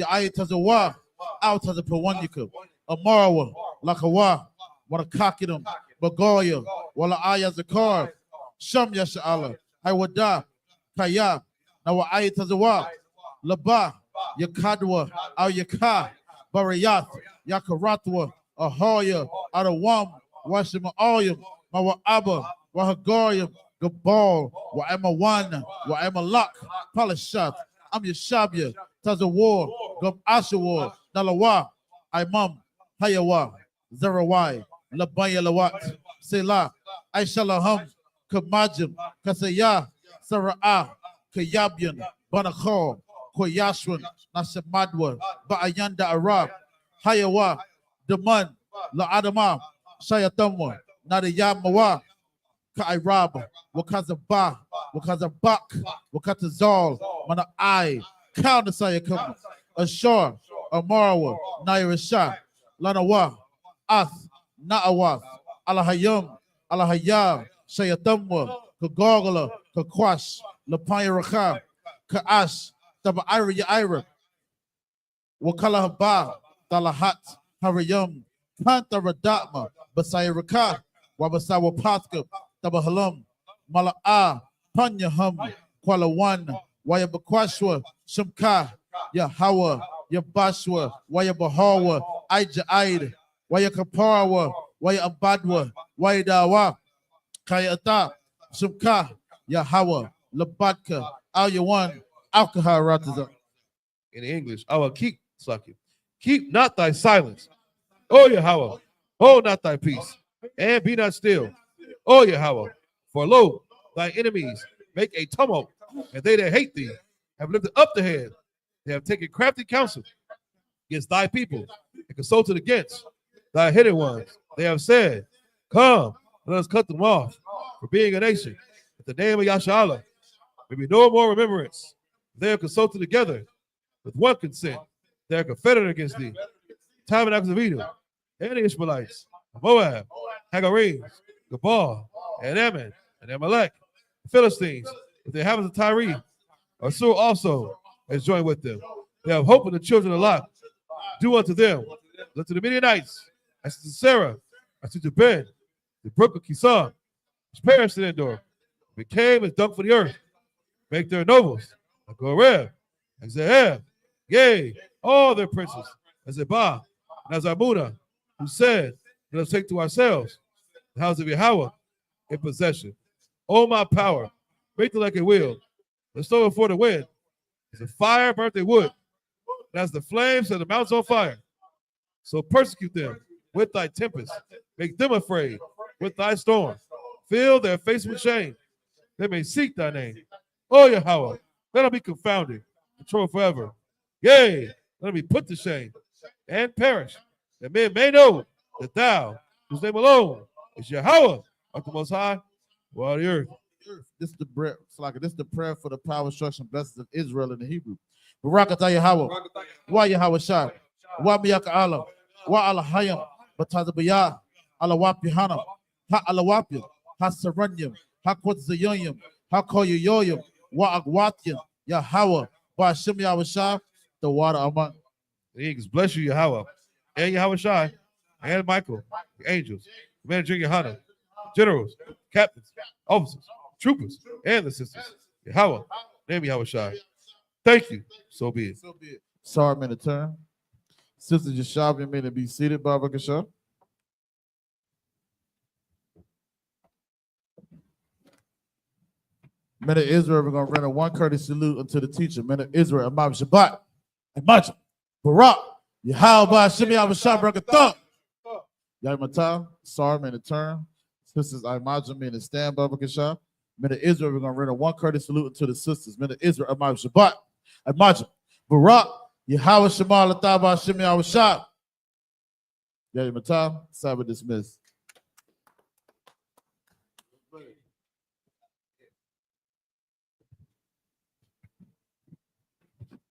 Ya'ayatazawa, Al-Tazapawanyaka, Amarawa, Lakawa, Warakakidam, Bagoya, Wala Aya Zakar, Sham Yasha'Allah, Iwada, Kaya, Nawa Ayatazawa, Laba, Yakadwa, Al Yaka, Barayath, Yakaratwa, Ahoya, Adawam, Washima Oyam, Mawa Abba, Wahagorium, Gabal, Wa'ema Lak, Palashat, I'm your Shabia, Tazawar, Gum Ashawar, Nalawa, Imam, Hayawa, Zerawai, Labaya Lawat, Selah, Aishalaham, Kamajim, Kasaya, Sara'ah, Kayabian, Banakor, Koyashwan, Nashamadwa, Ba'ayanda Arab, Hayawa, Daman, La Adama, Shayatamwa, Nadayamawa, Kairab, Wakazaba, Wakazabak, Wakatazal, Mana I, Counter Sayakam, Ashar, Amarawa, Nairasha, Lanawa, Ath, Na'awath, Alahayam, Alahayam, Shayatamwa, Kagogala, Kakwash, Lapayaraka, Kaash, Taba Ira, Wakalahaba, Talahat, Harayam, Pantaradatma, Basayaraka, Wabasawa Paska, Tabahalam, Mala'a, Panyaham, Kualawan, Wayabakwashwa, Shumka, Yahawa, Yabashwa, Wayabahawa, Aid, Wayakaparawa, Wayabadwa, Wayadawa, Kayata, Shumka, Yahawa, Labatka, Al-Yawan, Alkaha Rataza. In English, I will keep not thy silence, O Yahweh, hold not thy peace, and be not still, O Yahweh, for lo, thy enemies make a tumult, and they that hate thee have lifted up the head. They have taken crafty counsel against thy people, and consulted against thy hidden ones. They have said, come, let us cut them off, for being a nation, that the name of Yashala may be no more remembrance. They have consulted together with one consent. They are confederate against thee. Tabernacles of Edom, and the Ishmaelites, Moab, Hagarenes, Gabal, and Ammon, and Amalek, the Philistines, with the inhabitants of Tyre, Assur also has joined with them. They have hope in the children of Lot. Do unto them, unto the Midianites, as to Sarah, as to Ben, the brook of Kison, which perished in Endor, became as dung for the earth. Make their nobles, like Goreb, and Zeheb, yea, all their princes, as Zebah, and as Armuna, who said, let us take to ourselves the house of Yahweh in possession. O my power, make them like a wheel, and stow before the wind, as a fire burnt their wood, and as the flames set the mountains on fire. So persecute them with thy tempest, make them afraid with thy storm, fill their face with shame, they may seek thy name. O Yahweh, let them be confounded, control forever. Yea, let them be put to shame and perish, that men may know that thou, whose name alone is Yahweh, art the most high, over all the earth. This is the prayer, this is the prayer for the power, instruction, blessings of Israel in the Hebrew. Barakatah Yahweh, Wa Yahweh Shai, Wa Miyaka Allah, Wa Alahayam, Batazabaya, Alawap YAHANNA, Ha Alawapim, Ha Saranyam, Ha Kwatzayayam, Ha Koyoyoyam, Wa Agwatian, Yahweh, Wa Hashem Yahweh Shai, the water among. The eagles bless you, Yahweh, and Yahweh Shai, and Michael, the angels, the manager YAHANNA, generals, captains, officers, troopers, and the sisters. Yahweh, name Yahweh Shai. Thank you. So be it. Sorry, I'm in the turn. Sister Jashav, you may be seated, Baba Kasha. Men of Israel, we're going to render one courteous salute unto the teacher. Men of Israel, Imam Shabbat, Imam Barak, Yahweh, Shemi Abashah, Brakatah. Yahimata, sorry, I'm in the turn. Sisters, I imagine me in the stand, Baba Kasha. Men of Israel, we're going to render one courteous salute unto the sisters. Men of Israel, Imam Shabbat, Imam Barak, Yahweh, Shema, Lataba, Shemi Abashah. Yahimata, Sabbath dismissed.